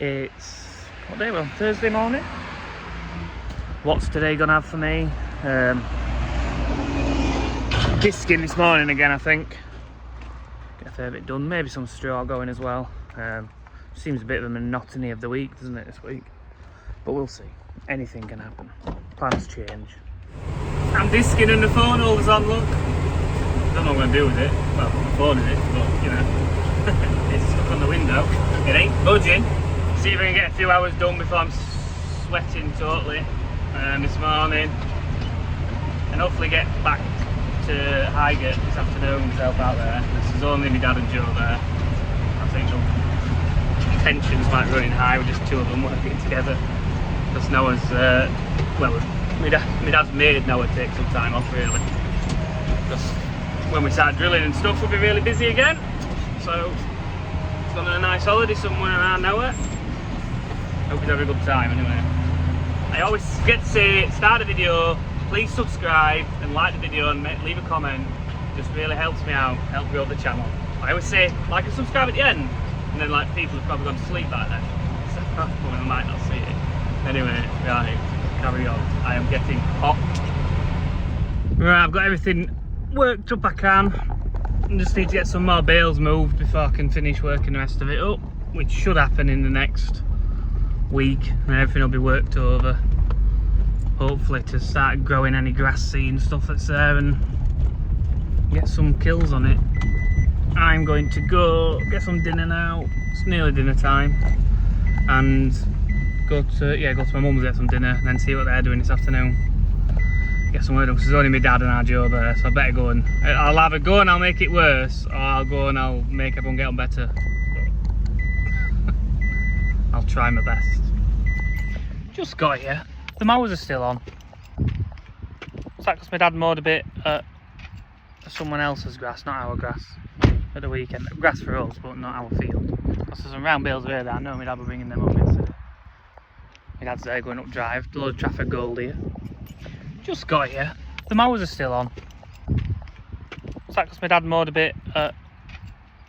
It's what day? Well, Thursday morning. What's today gonna have for me? Disking this morning again, I think. Get a fair bit done. Maybe some straw going as well. Seems a bit of a monotony of the week, doesn't it, this week? But we'll see. Anything can happen. Plans change. I'm disking and the phone holder's on, look. I don't know what I'm going to do with it. Well, the phone in it, but you know. It's stuck on the window. It ain't budging. See if I can get a few hours done before I'm sweating totally this morning. And hopefully get back to Highgate this afternoon myself out there. There's only my dad and Joe there. I think the tensions might be running high with just two of them working together. Because Noah's, well, my dad's made Noah take some time off really. Because when we start drilling and stuff, we'll be really busy again. So, he's gone on a nice holiday somewhere around Noah. Hope he's having a good time anyway. I always get to say, start a video, please subscribe and like the video and leave a comment. It just really helps me out, help grow the channel. I always say like and subscribe at the end, and then like people have probably gone to sleep by then, so I might not see it. Anyway, right, carry on. I am getting hot. Right, I've got everything worked up I can. I just need to get some more bales moved before I can finish working the rest of it up, which should happen in the next week, and everything will be worked over. Hopefully to start growing any grass seed and stuff that's there and get some kills on it. I'm going to go get some dinner now. It's nearly dinner time, and go to my mum's, get some dinner, and then see what they're doing this afternoon. Get some work done because there's only my dad and our Joe there, so I better go and I'll either go and I'll make it worse, or I'll go and I'll make everyone get on better. I'll try my best. Just got here. The mowers are still on. Is that because my dad mowed a bit at someone else's grass, not our grass, at the weekend? Grass for us, but not our field. Because there's some round bales there that I know my dad was bringing them up yesterday. My dad's there going up drive, a load of traffic gold here. Just got here. The mowers are still on. Is that because my dad mowed a bit at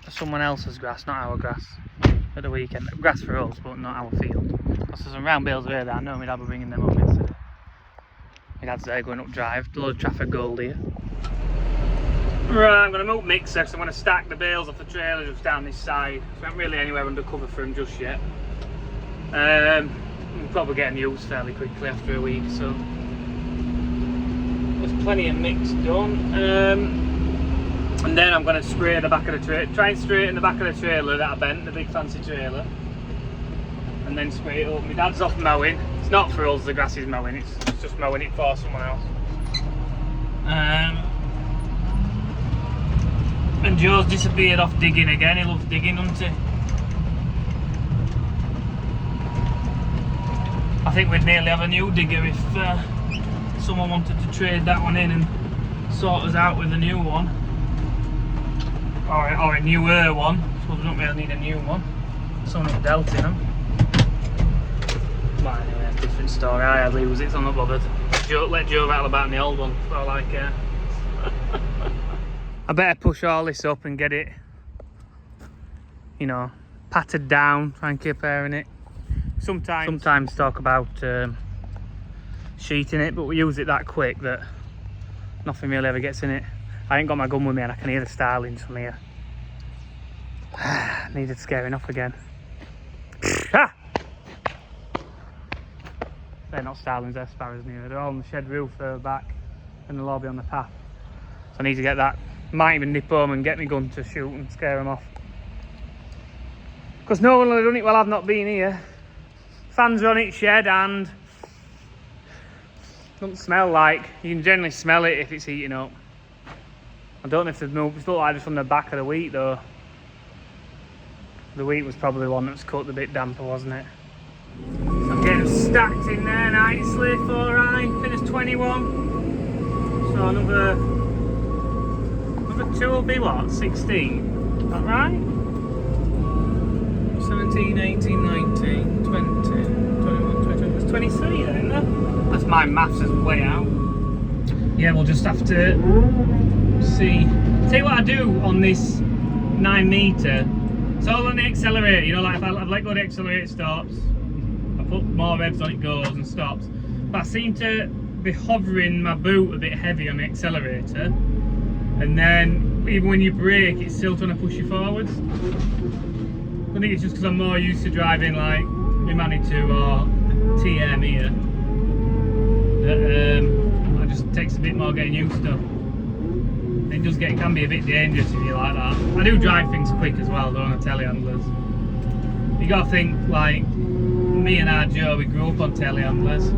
someone else's grass, not our grass, at the weekend? Grass for us, but not our field. Because there's some round bales there that I know my dad was bringing them up yesterday. My dad's there going up drive, a load of traffic gold here. Right, I'm going to move mixer, so I'm going to stack the bales off the trailer just down this side. So I'm not really anywhere under cover for them just yet. We'll probably get them used fairly quickly after a week, so there's plenty of mix done. And then I'm going to spray the back of the trailer, try and straighten the back of the trailer that I bent, the big fancy trailer, and then spray it up. My dad's off mowing. It's not for us, the grass is mowing, it's just mowing it for someone else. And Joe's disappeared off digging again. He loves digging, doesn't he? I think we'd nearly have a new digger if someone wanted to trade that one in and sort us out with a new one. Or a newer one. I suppose we don't really need a new one. Someone dealt in them. But anyway, different story. I hardly use it, so I'm not bothered. Let Joe rattle about in the old one, for all I care. I better push all this up and get it, you know, patted down, try and keep airing it. Sometimes talk about sheeting it, but we use it that quick that nothing really ever gets in it. I ain't got my gun with me and I can hear the starlings from here. Needed scaring off again. They're not starlings, they're sparrows neither. They're all on the shed roof further back and the lobby on the path. So I need to get that. Might even nip home and get my gun to shoot and scare them off. Because no one will have done it while I've not been here. Fans are on its shed and doesn't smell like. You can generally smell it if it's heating up. I don't know if there's moved. It's looked like just from the back of the wheat though. The wheat was probably the one that was cut a bit damper, wasn't it? I'm getting stacked in there nicely for I finished 21. So another 2 will be what? 16? Is that right? 17, 18, 19, 20, 21, 22, there's 23 then, isn't there? That's my maths is way out. Yeah, we'll just have to see. Tell you what I do on this 9 metre It's all on the accelerator, you know, like if I've let go of the accelerator, stops. I put more revs on, it goes and stops. But I seem to be hovering my boot a bit heavy on the accelerator, and then even when you brake, it's still trying to push you forwards. I think it's just because I'm more used to driving like my Manitou or TM here. That it just takes a bit more getting used to. It can be a bit dangerous if you like that. I do drive things quick as well, don't I, telehandlers. You gotta think, like, me and our Joe, we grew up on telehandlers.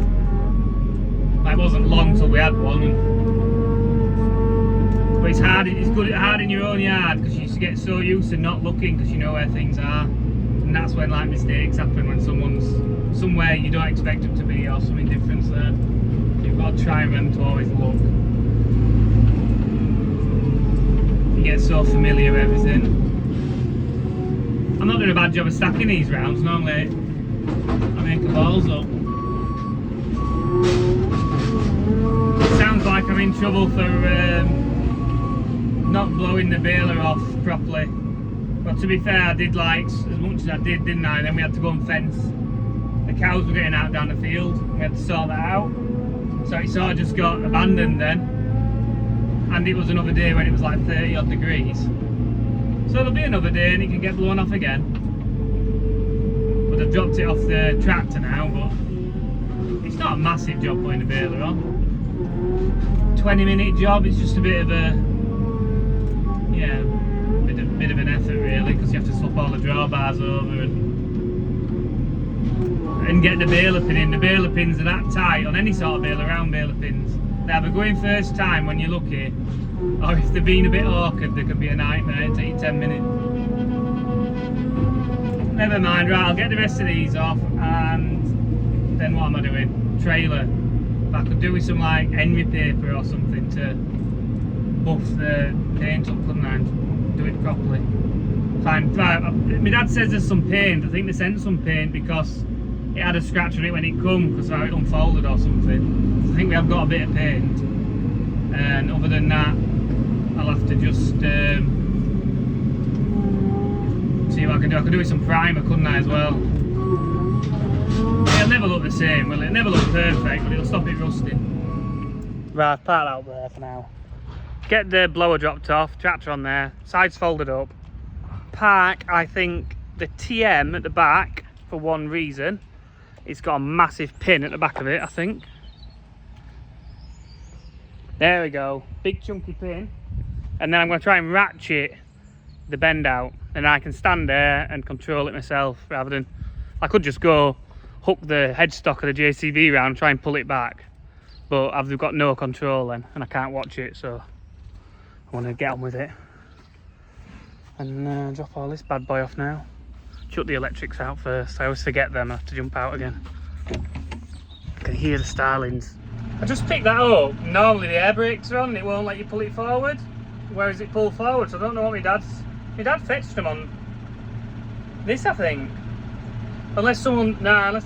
It wasn't long till we had one. But it's hard in your own yard because you used to get so used to not looking because you know where things are. And that's when like mistakes happen, when someone's somewhere you don't expect them to be or something different's there. You've got to try and remember to always look. You get so familiar with everything. I'm not doing a bad job of stacking these rounds. Normally I make the balls up. It sounds like I'm in trouble for not blowing the baler off properly. But to be fair, I did like as much as I did, didn't I? And then we had to go and fence. The cows were getting out down the field. We had to sort that out. So it sort of just got abandoned then. And it was another day when it was like 30 odd degrees. So there'll be another day and it can get blown off again. But I've dropped it off the tractor now, but it's not a massive job putting the baler on. 20-minute job, it's just a bit of a, yeah, bit of an effort really, because you have to swap all the drawbars over and get the baler pin in. The baler pins are that tight on any sort of baler, round baler pins. They either go in first time when you're lucky, or if they're being a bit awkward, they can be a nightmare. It'll take you 10 minutes. Never mind, right, I'll get the rest of these off, and then what am I doing? Trailer. But I could do with some like Henry paper or something to buff the paint up, couldn't I? Do it properly. Fine. Right, my dad says there's some paint. I think they sent some paint because it had a scratch on it when it come, because it unfolded or something. So I think we have got a bit of paint. And other than that, I'll have to just see what I can do. I could do with some primer, couldn't I, as well? It'll never look the same, will it? It'll never look perfect, but it'll stop it rusting. Right, I've parked out there for now. Get the blower dropped off, tractor on there, sides folded up. Park, I think, the TM at the back for one reason. It's got a massive pin at the back of it, I think. There we go, big chunky pin. And then I'm going to try and ratchet the bend out, and I can stand there and control it myself rather than, I could just go hook the headstock of the JCB round and try and pull it back, but I've got no control then and I can't watch it, so I want to get on with it and drop all this bad boy off now. Shut the electrics out first. I always forget them, I have to jump out again. I can hear the starlings. I just picked that up. Normally the air brakes are on and it won't let you pull it forward, whereas it pulled forward, so I don't know what my dad fetched them on this, I think. Unless someone, unless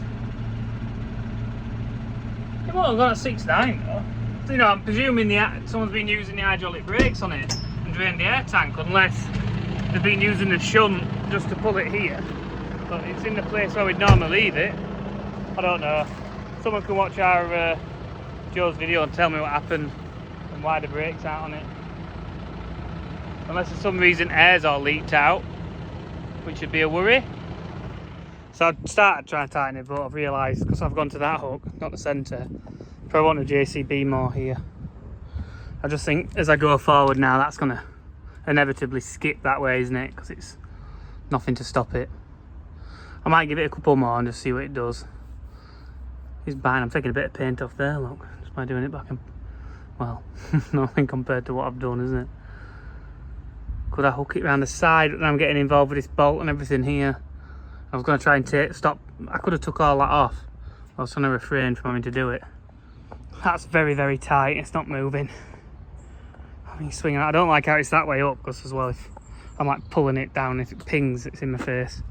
it won't have gone at 6.9 though. You know, I'm presuming someone's been using the hydraulic brakes on it and drained the air tank, unless they've been using the shunt just to pull it here. But it's in the place where we'd normally leave it. I don't know. Someone can watch our Joe's video and tell me what happened and why the brakes aren't on it. Unless for some reason air's all leaked out, which would be a worry. So I started trying to tighten it, but I've realised, because I've gone to that hook, not the centre, probably want a JCB more here. I just think as I go forward now, that's going to inevitably skip that way, isn't it? Because it's nothing to stop it. I might give it a couple more and just see what it does. It's bang, I'm taking a bit of paint off there, look, just by doing it back and, well, nothing compared to what I've done, isn't it? Could I hook it around the side? And I'm getting involved with this bolt and everything here. I was going to try and stop. I could have took all that off. I was trying to refrain from having to do it. That's very, very tight. It's not moving. I mean, swinging. I don't like how it's that way up, because as well, if I'm like pulling it down, if it pings, it's in my face.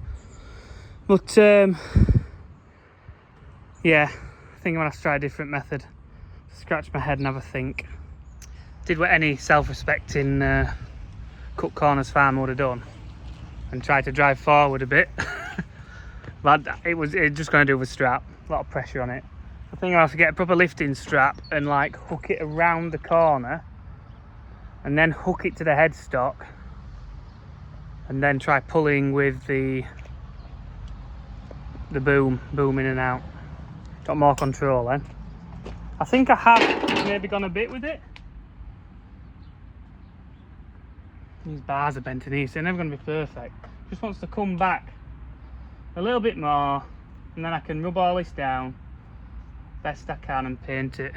But yeah, I think I'm gonna have to try a different method. Scratch my head and have a think. Did what any self-respecting cut corners farmer would have done. and try to drive forward a bit. But it just going to do with strap, a lot of pressure on it. I think I'll have to get a proper lifting strap and like hook it around the corner and then hook it to the headstock and then try pulling with the boom in and out. Got more control then. I think I have maybe gone a bit with it. These bars are bent in here, so they're never going to be perfect. Just wants to come back a little bit more, and then I can rub all this down best I can and paint it.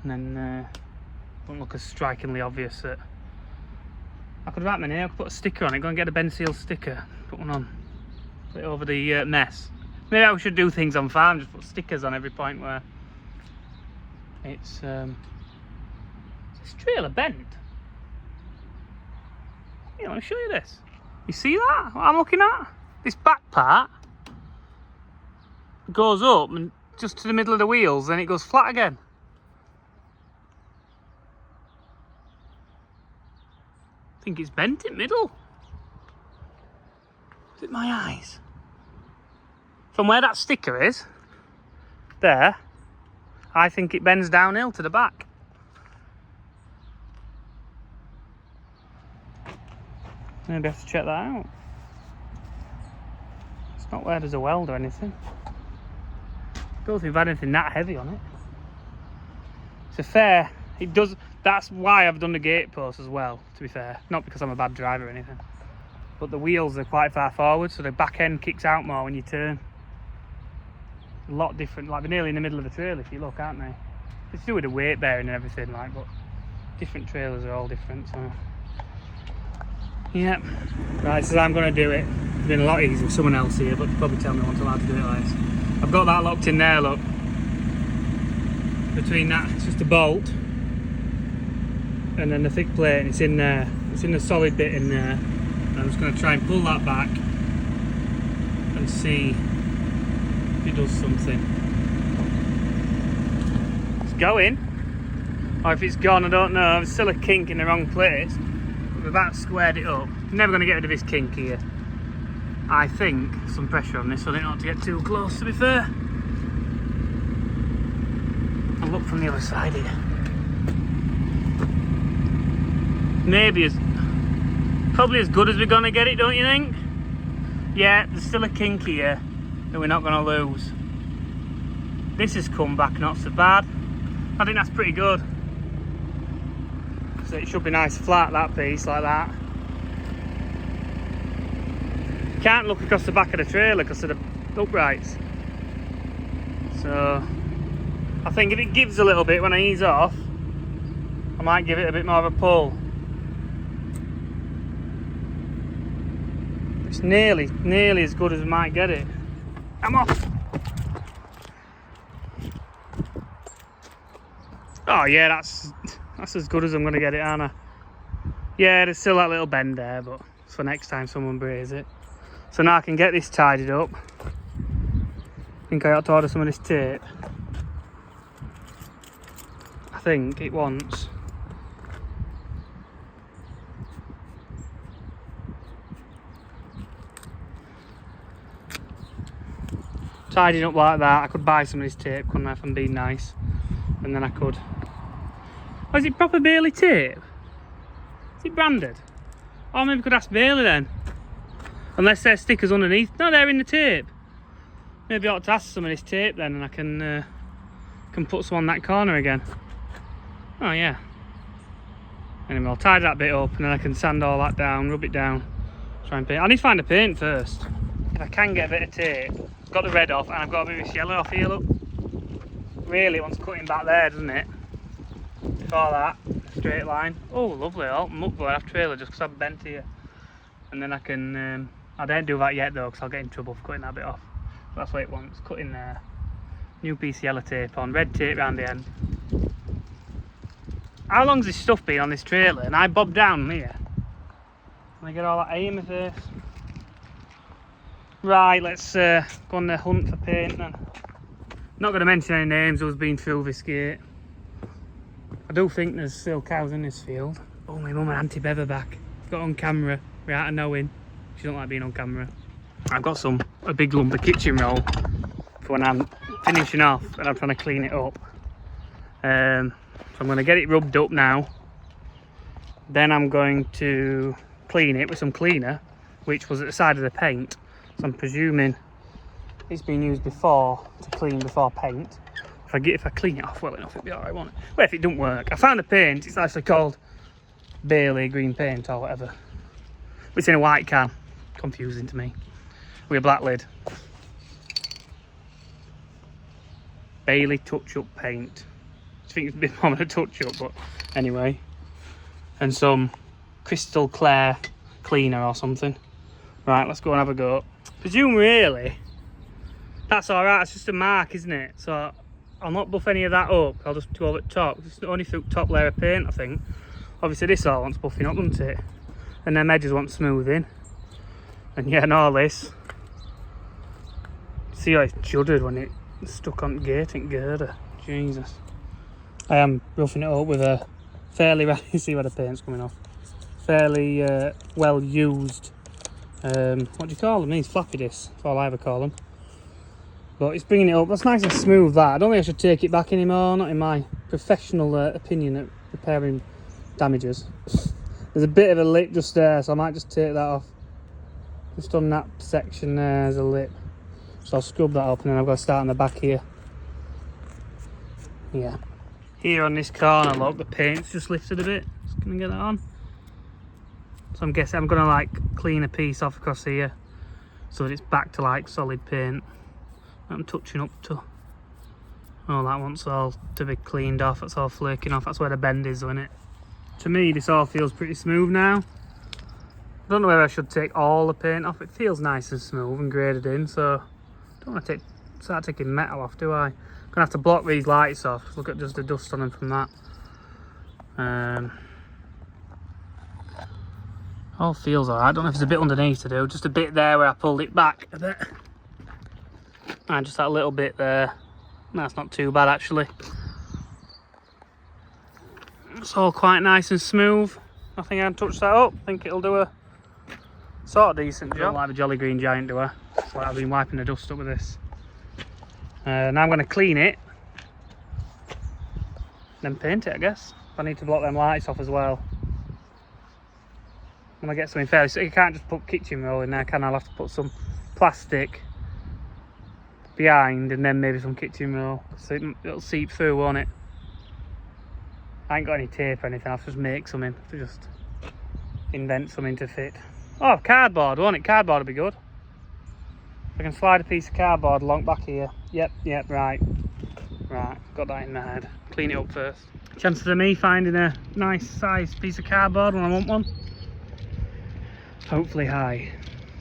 And then won't look as strikingly obvious that I could wrap my nail, put a sticker on it, go and get a Ben Seal sticker, put one on, put it over the mess. Maybe I should do things on farm, just put stickers on every point where it's this trailer bent. Yeah, I want to show you this. You see that? What I'm looking at? This back part goes up and just to the middle of the wheels, then it goes flat again. I think it's bent in middle. Is it my eyes? From where that sticker is, there, I think it bends downhill to the back. Maybe I have to check that out. It's not where there's a weld or anything. Don't think we've had anything that heavy on it. It's a fair, it does, that's why I've done the gate post as well, to be fair. Not because I'm a bad driver or anything. But the wheels are quite far forward, so the back end kicks out more when you turn. A lot different, like they're nearly in the middle of the trailer if you look, aren't they? It's to do with the weight bearing and everything, like, but different trailers are all different, so. Yeah, right, so I'm going to do it. It's been a lot easier with someone else here, but you probably tell me once I'm allowed to do it like this. I've got that locked in there, look. Between that, it's just a bolt. And then the thick plate, and it's in there. It's in the solid bit in there. And I'm just going to try and pull that back and see if it does something. It's going. Or if it's gone, I don't know. There's still a kink in the wrong place. We've about squared it up. Never going to get rid of this kink here. I think some pressure on this, so I don't want to get too close, to be fair. I'll look from the other side here. Maybe probably as good as we're going to get it, don't you think? Yeah, there's still a kink here that we're not going to lose. This has come back not so bad. I think that's pretty good. So it should be nice flat, that piece, like that. Can't look across the back of the trailer because of the uprights. So I think if it gives a little bit when I ease off, I might give it a bit more of a pull. It's nearly as good as we might get it. I'm off. Oh yeah, that's as good as I'm going to get it, aren't I? Yeah, there's still that little bend there, but it's for next time someone brays it. So now I can get this tidied up. I think I ought to order some of this tape. I think it wants. Tidying up like that. I could buy some of this tape, couldn't I, if I'm being nice? And then I could. Oh, is it proper Bailey tape? Is it branded? Oh, maybe we could ask Bailey then. Unless there's stickers underneath. No, they're in the tape. Maybe I ought to ask some of this tape then, and I can put some on that corner again. Oh yeah. Anyway, I'll tidy that bit up and then I can sand all that down, rub it down, try and paint. I need to find a paint first. If I can get a bit of tape. I've got the red off and I've got a bit of this yellow off here, look. Really, it wants cutting back there, doesn't it? Before that, straight line. Oh, lovely. Oh, I'm up going off trailer just because I'm bent here. And then I can, I don't do that yet though because I'll get in trouble for cutting that bit off. But that's what it wants, cutting there. New piece of yellow tape on, red tape round the end. How long's this stuff been on this trailer? And I bob down here. And I get all that hay in my face. Right, let's go on the hunt for paint then. Not going to mention any names who's been through this gate. I do think there's still cows in this field. Oh, my mum and Auntie Bev are back. Got on camera. without knowing. She don't like being on camera. I've got a big lump of kitchen roll for when I'm finishing off and I'm trying to clean it up. So I'm going to get it rubbed up now. Then I'm going to clean it with some cleaner, which was at the side of the paint. So I'm presuming it's been used before to clean before paint. If I clean it off well enough, it'll be alright, won't it? Well, if it don't work, I found a paint. It's actually called Bailey green paint or whatever. It's in a white can. Confusing to me. With a black lid. Bailey touch-up paint. I think it's a bit more than a touch-up, but anyway. And some crystal clear cleaner or something. Right, let's go and have a go. Presume really, that's alright. It's just a mark, isn't it? So I'll not buff any of that up. I'll just do over the top. It's only through top layer of paint, I think. Obviously this all wants buffing up, doesn't it? And them edges want smoothing. And yeah, and all this. See how it's juddered when it's stuck on the gate and girder. Jesus. I am roughing it up with a fairly, you see where the paint's coming off. Fairly well used, what do you call them? These floppy discs, that's all I ever call them. But it's bringing it up. That's nice and smooth, that. I don't think I should take it back anymore, not in my professional opinion at repairing damages. There's a bit of a lip just there, so I might just take that off. Just on that section there's a lip. So I'll scrub that up and then I've got to start on the back here. Yeah. Here on this corner, look, the paint's just lifted a bit. Just gonna get that on. So I'm guessing I'm gonna like clean a piece off across here so that it's back to like solid paint. I'm touching up to. Oh, that wants all to be cleaned off. That's all flaking off. That's where the bend is, isn't it? To me, this all feels pretty smooth now. I don't know whether I should take all the paint off. It feels nice and smooth and graded in, so I don't want to start taking metal off, do I? I'm gonna have to block these lights off. Look at just the dust on them from that. All feels alright. I don't know if there's a bit underneath to do. Just a bit there where I pulled it back a bit. And just that little bit there. That's not too bad actually. It's all quite nice and smooth. I think I'd touch that up. I think it'll do a sort of decent job. I don't like the Jolly Green Giant, do I? That's why I've been wiping the dust up with this. Now I'm going to clean it. Then paint it, I guess. I need to block them lights off as well. When I get something fair, so you can't just put kitchen roll in there, can I? I'll have to put some plastic behind and then maybe some kitchen roll. So it'll seep through, won't it? I ain't got any tape or anything, I'll just make something. To just invent something to fit. Oh, cardboard, won't it? Cardboard would be good. If I can slide a piece of cardboard along back here. Yep, right. Right, got that in my head. Clean it up first. Chances of me finding a nice sized piece of cardboard when I want one. Hopefully high.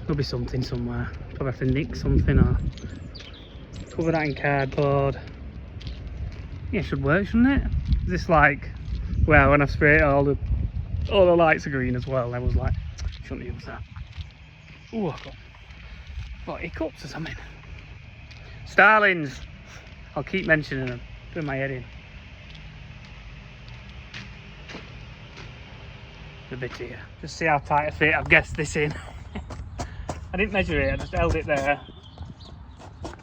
There'll be something somewhere. Probably have to nick something or cover that in cardboard. Yeah, it should work, shouldn't it? Is this like, well, when I spray it, all the lights are green as well. I was like, shouldn't use that. Ooh, I've got what, hiccups or something. Starlings. I'll keep mentioning them. Doing my head in. A bit here. Just see how tight a fit I've guessed this in. I didn't measure it, I just held it there.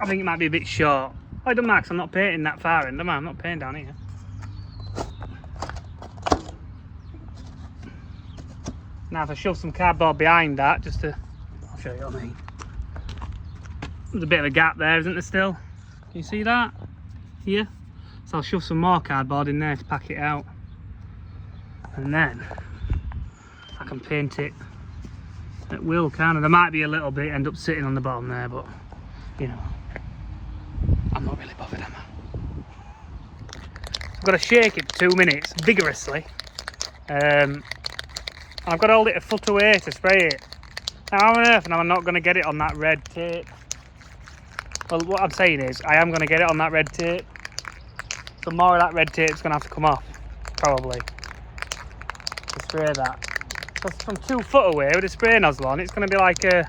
I think it might be a bit short. Oh, it doesn't matter, 'cause I'm not painting that far in, am I? I'm not painting down here. Now if I shove some cardboard behind that, just to, I'll show you what I mean. There's a bit of a gap there, isn't there still? Can you see that? Here? So I'll shove some more cardboard in there to pack it out. And then I can paint it at will, kind of. There might be a little bit end up sitting on the bottom there, but you know, I'm not really bothered, am I? I've got to shake it for 2 minutes vigorously. I've got to hold it a foot away to spray it. Now how on earth am I not going to get it on that red tape? Well, what I'm saying is I am going to get it on that red tape. So more of that red tape's going to have to come off, probably, to spray that. Because from 2 foot away with a spray nozzle on, it's going to be like a,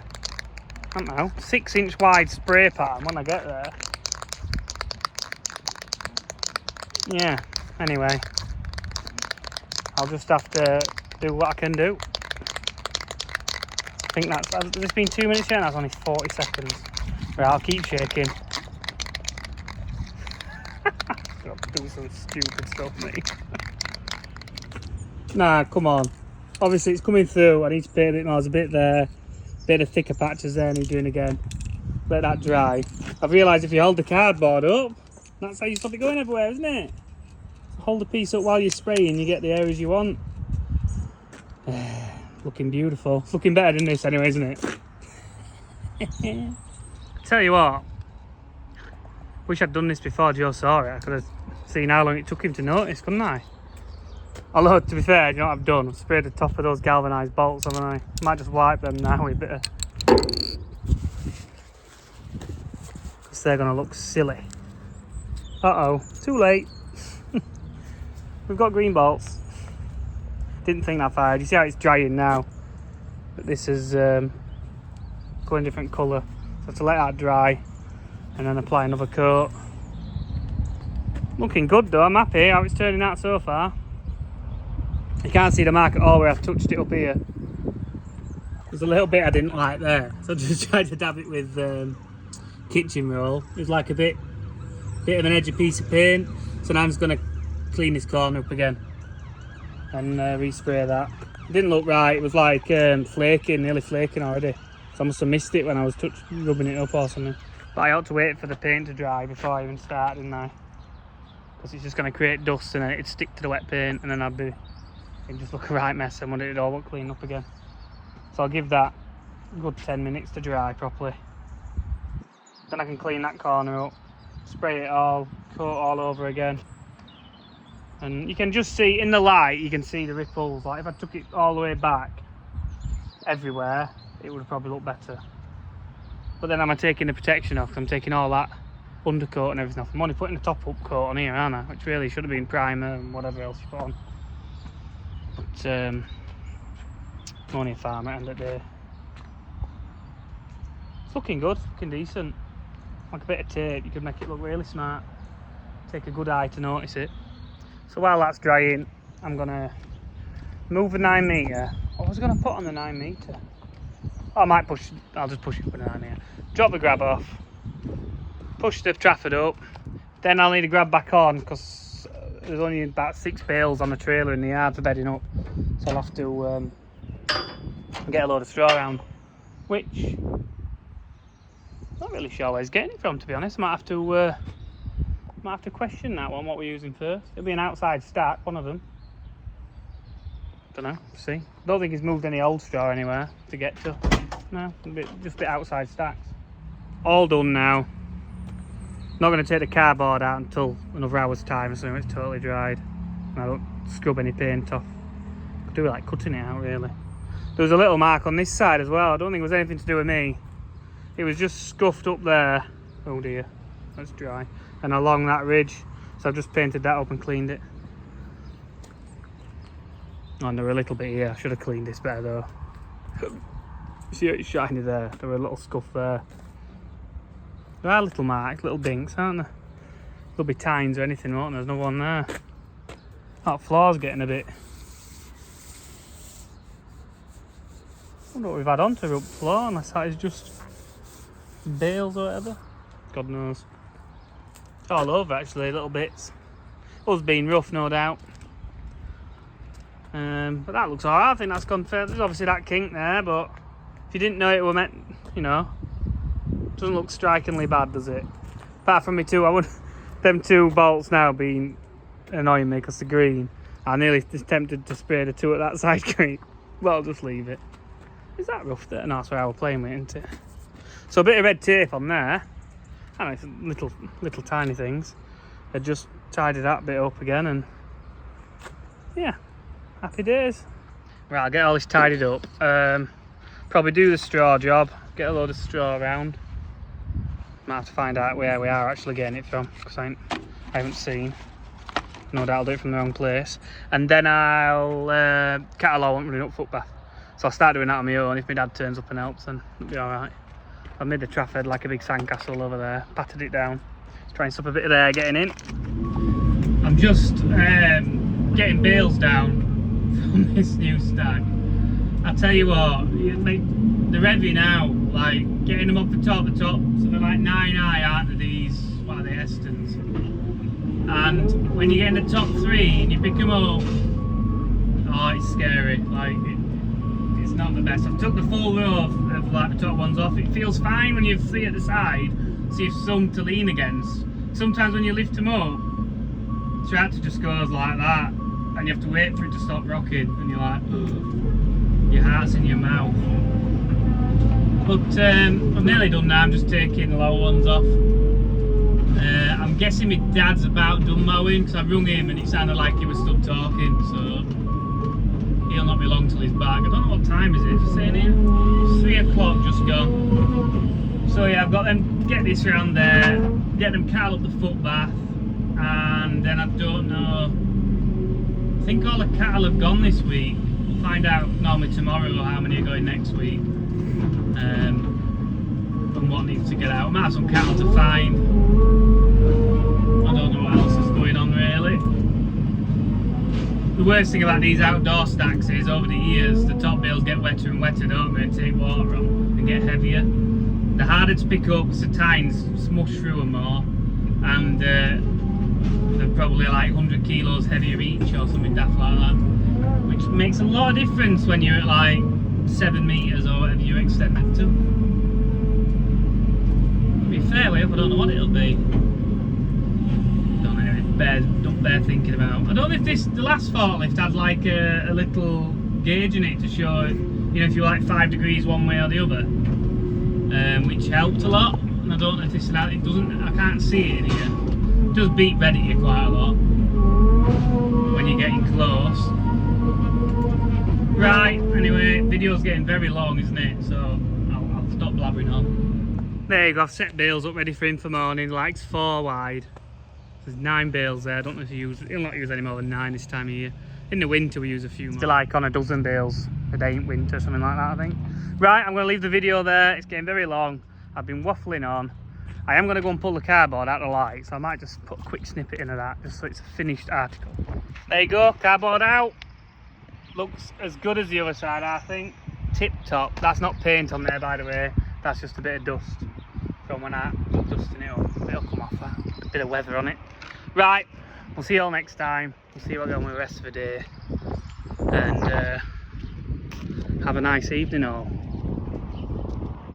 I don't know, 6-inch wide spray pan when I get there. Yeah, anyway, I'll just have to do what I can do. I think that's, has this been 2 minutes yet? That's only 40 seconds. Right, I'll keep shaking. Got to do some stupid stuff, mate. Nah, come on. Obviously it's coming through. I need to paint a bit more. There's a bit there. Bit of thicker patches there, need doing again. Let that dry. I've realised if you hold the cardboard up, that's how you stop it going everywhere, isn't it? So hold the piece up while you're spraying, you get the areas you want. Looking beautiful. It's looking better than this anyway, isn't it? Tell you what, wish I'd done this before Joe saw it. I could have seen how long it took him to notice, couldn't I? Although, to be fair, you know what I've done? I've sprayed the top of those galvanised bolts, haven't I? Might just wipe them now with a bit of... because they're going to look silly. Uh-oh, too late. We've got green bolts. Didn't think that far. You see how it's drying now? But this is going a different colour. So I have to let that dry and then apply another coat. Looking good though, I'm happy how it's turning out so far. You can't see the mark at all where I've touched it up here. There's a little bit I didn't like there, so I just tried to dab it with kitchen roll. It was like a bit of an edgy piece of paint. So now I'm just going to clean this corner up again and respray that. It didn't look right. It was like flaking, nearly flaking already. So I must have missed it when I was rubbing it up or something. But I ought to wait for the paint to dry before I even start, didn't I? Because it's just going to create dust and then it'd stick to the wet paint and then it'd just look a right mess and it'd all look clean up again. So I'll give that a good 10 minutes to dry properly. Then I can clean that corner up, spray it all, coat all over again. And you can just see, in the light, you can see the ripples. Like if I took it all the way back, everywhere, it would probably look better. But then am I taking the protection off? I'm taking all that undercoat and everything off. I'm only putting the top up coat on here, aren't I? Which really should have been primer and whatever else you put on. But I'm only a farmer at the end of the day. It's looking good, looking decent. Like a bit of tape, you could make it look really smart. Take a good eye to notice it. So while that's drying, I'm gonna move the 9 metre. What was I gonna put on the 9 metre? Oh, I'll just push it up with a 9 metre. Drop the grab off, push the Trafford up, then I'll need to grab back on because there's only about 6 bales on the trailer in the yard for bedding up. So I'll have to get a load of straw around, which I'm not really sure where he's getting it from, to be honest. I might have to question that one, what we're using first. It'll be an outside stack, one of them. Don't know, see. Don't think he's moved any old straw anywhere to get to. No, just a bit outside stacks. All done now. Not going to take the cardboard out until another hour's time, so it's totally dried. And I don't scrub any paint off. Could do it like cutting it out, really. There was a little mark on this side as well. I don't think it was anything to do with me. It was just scuffed up there. Oh dear, that's dry. And along that ridge. So I've just painted that up and cleaned it. Oh, and there were a little bit here. I should have cleaned this better though. See how it's shiny there? There were a little scuff there. There are little marks, little dinks, aren't there? There'll be tines or anything, won't there? There's no one there. That floor's getting a bit... I wonder what we've had on to rub the floor, unless that is just bales or whatever. God knows. It's all over actually, little bits. Us being rough, no doubt. But that looks alright. I think that's gone fair. There's obviously that kink there, but if you didn't know it were meant, you know, it doesn't look strikingly bad, does it? Apart from me too, them 2 bolts now being annoying me because they're green. I nearly just tempted to spray the 2 at that side green. Well, I'll just leave it. Is that rough there? No, that's where I was playing with it, isn't it? So a bit of red tape on there. I don't know, it's little tiny things. I just tidied that bit up again and yeah, happy days. Right, I'll get all this tidied up. Probably do the straw job, get a load of straw around. Might have to find out where we are actually getting it from because I haven't seen. No doubt I'll do it from the wrong place. And then I'll cattle I won't run up footpath. So I'll start doing that on my own. If my dad turns up and helps, then it'll be alright. I made the Trafford like a big sandcastle over there, patted it down. Let's try and stop a bit of air getting in. I'm just getting bales down from this new stack. I tell you what, they're heavy now, like getting them off the top, so they're like 9i, aren't they, these, what are they, Estons? And when you get in the top 3 and you pick them up, oh, it's scary, like, it's not the best. I've took the full row of like the top ones off. It feels fine when you have 3 at the side, so you've some to lean against. Sometimes when you lift them up, the tractor just goes like that, and you have to wait for it to stop rocking, and you're like, ugh, your heart's in your mouth. But I'm nearly done now, I'm just taking the lower ones off. I'm guessing my dad's about done mowing, because I rung him and it sounded like he was still talking, so he'll not be long till he's back. I don't know what time is it, is it saying here? It's 3 o'clock just gone. So yeah, I've got them, get this round there, get them cattle up the footbath, and then I don't know, I think all the cattle have gone this week. We'll find out normally tomorrow how many are going next week. And what needs to get out. I might have some cattle to find. I don't know what else is going on really. The worst thing about these outdoor stacks is over the years the top bales get wetter and wetter, don't they, and take water on and get heavier. They're harder to pick up because the tines smush through them more, and they're probably like 100 kilos heavier each or something daft like that, which makes a lot of difference when you're at like 7 metres or whatever you extend it to. It'll be fairly up, I don't know what it'll be. Don't bear thinking about. I don't know if the last forklift had like a little gauge in it to show, you know, if you're like 5 degrees one way or the other, which helped a lot. And I don't know if this now, it doesn't, I can't see it in here. It does beep red at you quite a lot when you're getting close. Right, anyway, video's getting very long, isn't it? So I'll stop blabbering on. There you go, I've set bales up ready for him for morning, likes 4 wide. There's 9 bales there, I don't know if he'll not use any more than 9 this time of year. In the winter we use a few more. Still like on a dozen bales a day in winter, something like that I think. Right, I'm going to leave the video there, it's getting very long. I've been waffling on. I am going to go and pull the cardboard out of the light, so I might just put a quick snippet in of that, just so it's a finished article. There you go, cardboard out. Looks as good as the other side, I think. Tip top. That's not paint on there, by the way. That's just a bit of dust from when I was dusting it up. It'll come off that. A bit of weather on it. Right, we'll see you all next time. We'll see what goes on with the rest of the day. And have a nice evening all.